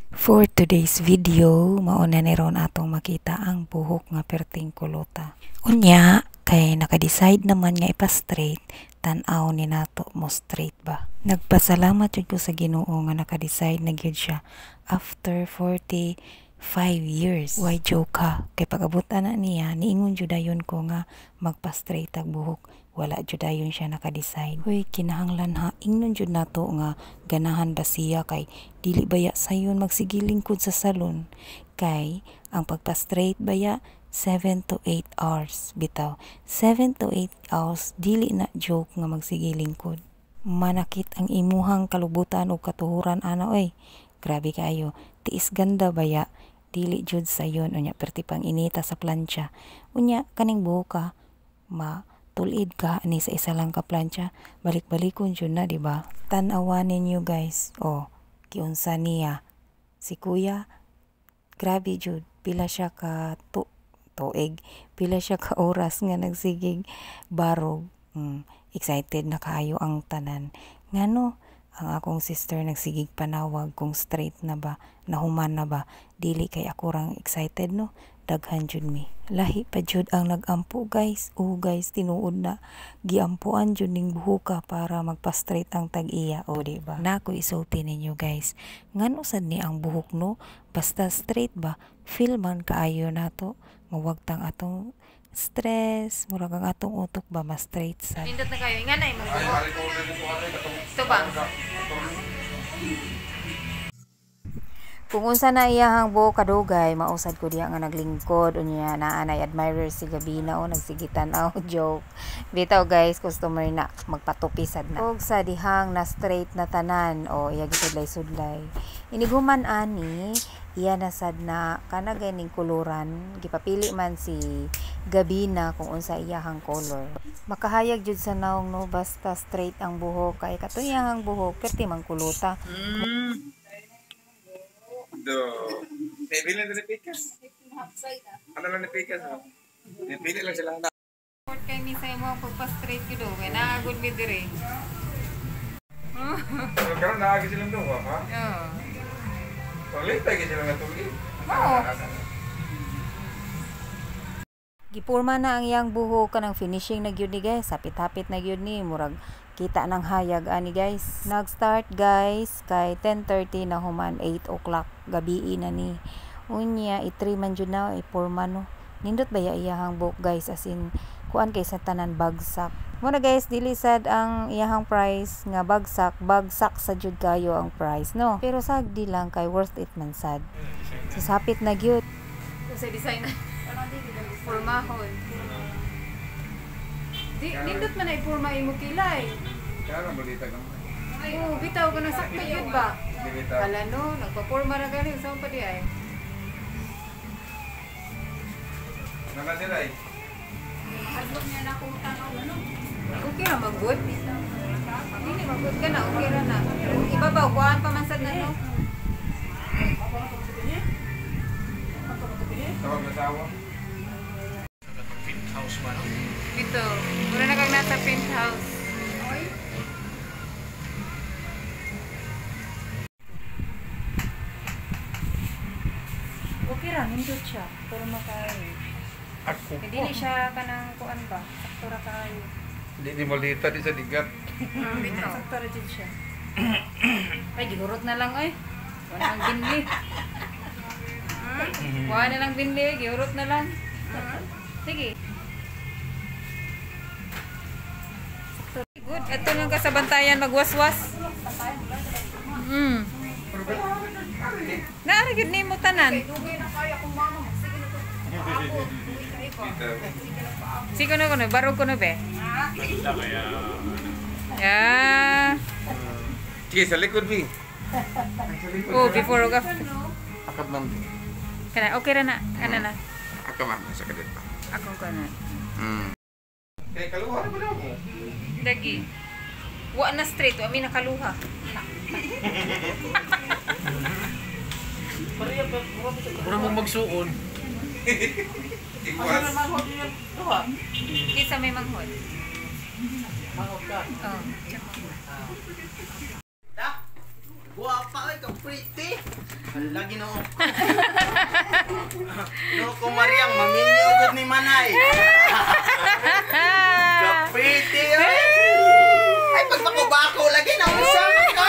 For today's video, mauna ni ron atong makita ang buhok nga perting kulota. Unya, kay naka-decide naman nga ipa-straight, tan-aw ni nato mo straight ba. Nagpasalamat jud ko sa Ginoo nga naka-decide na gyud siya after 45 years. Why joke ha? Kay pag-abutan na niya, niingon jud dayon ko nga magpa-straight ang buhok. Wala jud dayon siya naka-decide. Hoy, kinahanglan ha, ingnon jud nato nga ganahan ba siya kay dili baya sayon magsigilingkod sa salon. Kay ang pagpa-straight baya 7 to 8 hours bitaw. 7 to 8 hours dili na joke nga magsigilingkod. Manakit ang imuhang kalubutan o katuhuran ana oy. Grabe kayo. Tiis ganda baya dili jud sayon unya perti pang inita sa plancha. Unya kaning buhok ka tulid ka ni sa isa lang ka plancha, balik-balikon jud na, di ba? Tan-awan ninyo guys. Oh, kiunsa niya. Si Kuya, grabe jud, pila siya ka tuig, pila siya ka oras nga nagsigig barog. Excited na kaayo ang tanan. Ngano, ang akong sister nagsigig panawag kung straight na ba, nahuman na ba, dili kay ako rang excited no. Daghan jud mi. Lahi pa jud ang nagampo guys. Guys, tinuod na. Giampuan jud ning buhuka para magpa-straight ang tag-iya. Diba? Nako isulti ninyo guys. Ngano sad ni ang buhok no? Basta straight ba? Feel man kaayo nato. Mawag tang atong stress. Murag ang atong utok ba ma-straight sad. Nindot na kayo. Inganay mo. Ito ba? Kung unsa na iyahang buhok kadugay, mausad ko diha nga naglingkod unya naanay admirer si Gabina o nagsigitan joke. Bitaw guys, customer na magpatupisad na. Og sa dihang na straight na tanan o iya gisudlay-sudlay. Iniguman ani iya nasad na kana ganing kuluran, gipapili man si Gabina kung unsa iyahang color. Makahayag jud sa naong no basta straight ang buhok kay katuyahang buhok perti man kuluta. Pili lang ni Pikas. Ano lang ni Pikas? Pili lang sila na. Port kay ni sa imo pagpa-straight gyud kay naagod mi dire. Karon naagi sila do ha? Oo. Tulit lagi sila nga tulit. Oo. Gipurma na ang iyang buhok kanang finishing na gyud ni guys. Hapit-hapit na gyud ni murag kita ng hayag ani guys. Nag-start guys kay 10:30 na human 8 o'clock gabi na ni. Unya i-3 man jud na ipurma no. Nindot baya iyahang buhok guys as in kuan kay sa tanan bagsak. Mo na guys dili sad ang iyahang price nga bagsak sa jud kayo ang price no. Pero sagdi lang kay worth it man sad. Sasapit na gyud. Sa design na. Purmahon. Nindot man ay purma imo kilay. Kaya balita ka mo. Oo, bitaw ka na sakto yun ba? Hala no, nagpa-purma na galing. Saan pa di ay? Nakasila eh. Albog niya na kung tanaw ano? Okay na, mag-good. Hindi, mag-good ka na. Okay na na. Ibabaw, kuhaan pa man sad na no? Tawag na sawa. Ito, muna na kang nasa penthouse. Okay ra, nindot siya. Pero makain. Ako po. Dili siya kanang kuan ba? Sakto ra kayo. Hindi ni malita di sa digat. Sakto ra jud siya. Ay, gihurot na lang ay. Wala nang binli. Wala na lang binli, gihurot na lang. Sige. Good. Ito lang ka sa bantayan magwaswas. Naaragid ni mo tanan. Sige na kuno, barog kuno be. Yeah. Sige, sa likod bi. Oh, before or after. Akap man. Kana okay ra na. Kana na. Akap man sa kadit pa. Ako kana. Kaya kaluha na ba daw mo? Dagi. Wa na straight, wa mi nakaluha. Mura mong magsuon. Ikwas. Kisa may manghod. Manghod ka. Oh. Guwapa ay, ka pretty. Lagi no. No ko Mariang maminyo gud ni Manay. Kapiti ay. Ay pagpakubako lagi na usa ka.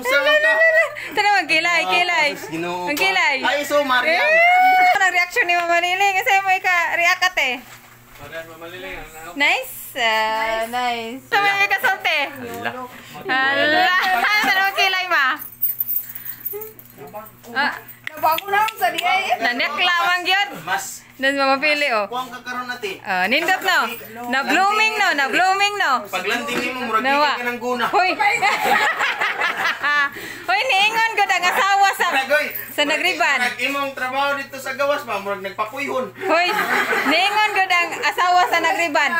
Usa ka. Tanaw kilay. Ginoo. Ang kilay. Ay so Mariang. Ang reaction ni Mama Niling kasi mo react ate. Nice. Nice. Sa may kasolte. Hala. Tanaw kilay ma. Nabago na ako sa diay. Nanek lamang yun. Mas Dan mamapili oh. kuang ka karon nati. Nindot no. Na blooming no. Paglanding nimo murag Nawa. ka ng guna. Hoy. Hoy niingon ko ang asawa sa Nagoy. nagriban. Imong trabaho dito sa gawas ba murag nagpapuyhon. Hoy, niingon ko ang asawa sa nagriban.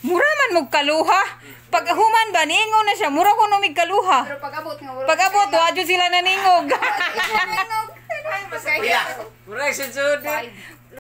Mura man mog kaluha. Pag human ba niingon na siya, mura ko no mig kaluha. Pero pag-abot nga wala. Pag-abot wa jud sila naningog. Pila. Mura, sinsunod.